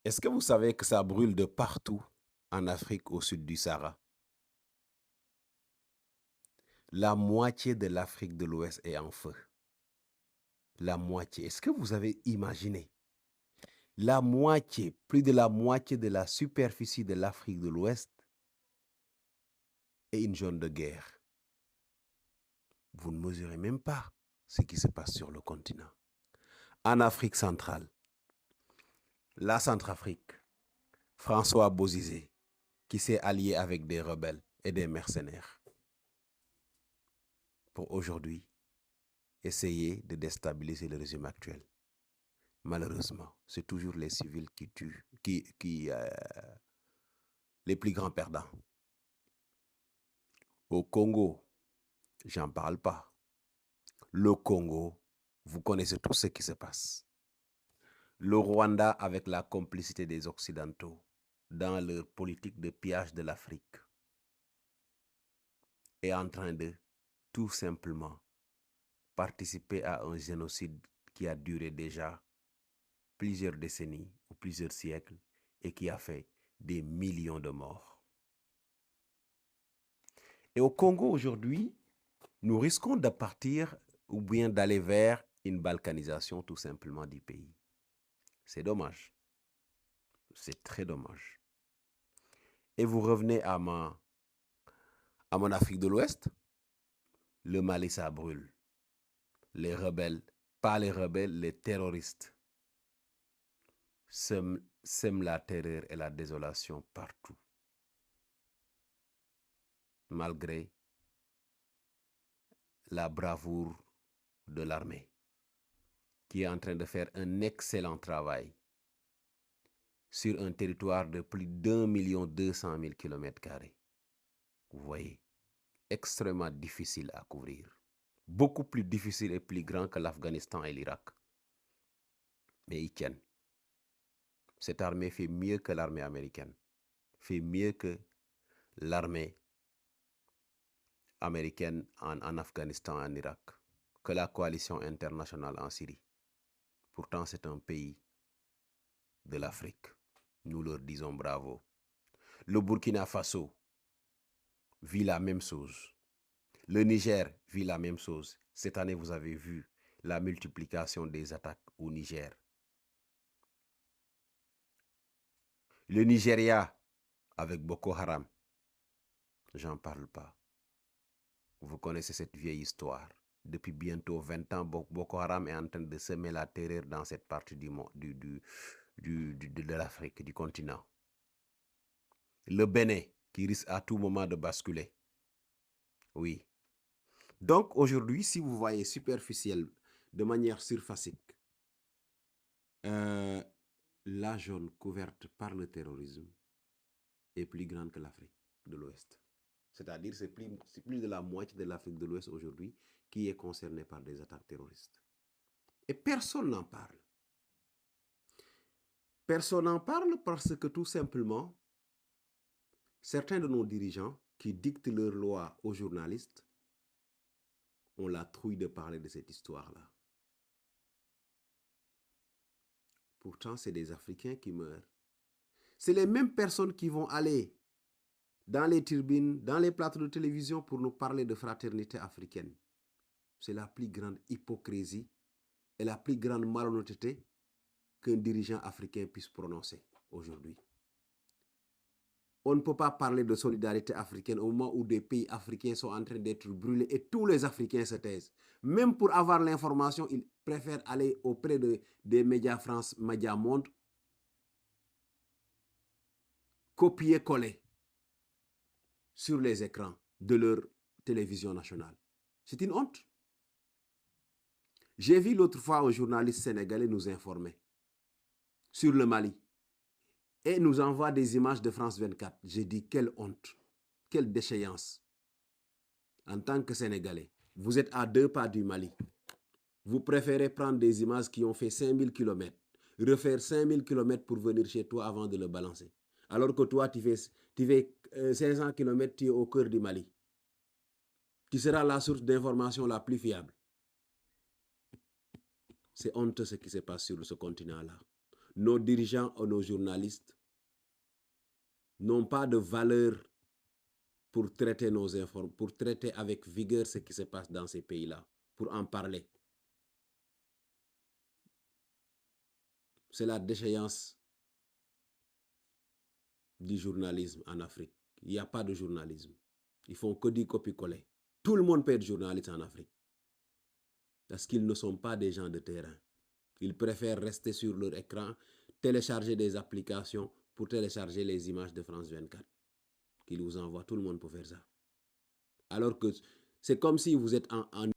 Est-ce que vous savez que ça brûle de partout en Afrique au sud du Sahara? La moitié de l'Afrique de l'Ouest est en feu. La moitié. Est-ce que vous avez imaginé? La moitié, plus de la moitié de la superficie de l'Afrique de l'Ouest est une zone de guerre. Vous ne mesurez même pas ce qui se passe sur le continent. En Afrique centrale, la Centrafrique, François Bozizé, qui s'est allié avec des rebelles et des mercenaires pour aujourd'hui essayer de déstabiliser le régime actuel. Malheureusement, c'est toujours les civils qui tuent, les plus grands perdants. Au Congo, j'en parle pas. Le Congo, vous connaissez tout ce qui se passe. Le Rwanda, avec la complicité des Occidentaux dans leur politique de pillage de l'Afrique, est en train de tout simplement participer à un génocide qui a duré déjà plusieurs décennies ou plusieurs siècles et qui a fait des millions de morts. Et au Congo aujourd'hui, nous risquons de partir ou bien d'aller vers une balkanisation tout simplement du pays. C'est dommage. C'est très dommage. Et vous revenez à mon Afrique de l'Ouest, le Mali, ça brûle. Les rebelles, pas les rebelles, les terroristes sèment la terreur et la désolation partout. Malgré la bravoure de l'armée, qui est en train de faire un excellent travail sur un territoire de plus d'1,2 million km². Vous voyez, extrêmement difficile à couvrir. Beaucoup plus difficile et plus grand que l'Afghanistan et l'Irak. Mais ils tiennent. Cette armée fait mieux que l'armée américaine, fait mieux que l'armée américaine en Afghanistan et en Irak, que la coalition internationale en Syrie. Pourtant, c'est un pays de l'Afrique. Nous leur disons bravo. Le Burkina Faso vit la même chose. Le Niger vit la même chose. Cette année, vous avez vu la multiplication des attaques au Niger. Le Nigeria avec Boko Haram, j'en parle pas. Vous connaissez cette vieille histoire. Depuis bientôt 20 ans, Boko Haram est en train de semer la terreur dans cette partie du monde, de l'Afrique, du continent. Le Bénin, qui risque à tout moment de basculer. Oui. Donc aujourd'hui, si vous voyez superficiel, de manière surfacique, la zone couverte par le terrorisme est plus grande que l'Afrique de l'Ouest. C'est-à-dire c'est plus de la moitié de l'Afrique de l'Ouest aujourd'hui qui est concernée par des attaques terroristes. Et personne n'en parle. Personne n'en parle parce que tout simplement, certains de nos dirigeants qui dictent leurs lois aux journalistes ont la trouille de parler de cette histoire-là. Pourtant, c'est des Africains qui meurent. C'est les mêmes personnes qui vont aller dans les turbines, dans les plateaux de télévision pour nous parler de fraternité africaine. C'est la plus grande hypocrisie et la plus grande malhonnêteté qu'un dirigeant africain puisse prononcer aujourd'hui. On ne peut pas parler de solidarité africaine au moment où des pays africains sont en train d'être brûlés et tous les Africains se taisent. Même pour avoir l'information, ils préfèrent aller auprès des médias France, médias Monde, copier-coller sur les écrans de leur télévision nationale. C'est une honte. J'ai vu l'autre fois un journaliste sénégalais nous informer sur le Mali et nous envoie des images de France 24. J'ai dit, quelle honte, quelle déchéance. En tant que Sénégalais, vous êtes à 2 pas du Mali. Vous préférez prendre des images qui ont fait 5000 km, refaire 5000 km pour venir chez toi avant de le balancer. Alors que toi, tu fais 500 km, tu es au cœur du Mali, qui sera la source d'information la plus fiable. C'est honteux ce qui se passe sur ce continent-là. nos dirigeants ou nos journalistes n'ont pas de valeur pour traiter pour traiter avec vigueur ce qui se passe dans ces pays-là, pour en parler. C'est la déchéance du journalisme en Afrique. Il n'y a pas de journalisme. Ils font que du copier-coller. Tout le monde peut être journaliste en Afrique. Parce qu'ils ne sont pas des gens de terrain. Ils préfèrent rester sur leur écran, télécharger des applications pour télécharger les images de France 24. Qu'ils vous envoient. Tout le monde peut faire ça. Alors que c'est comme si vous êtes en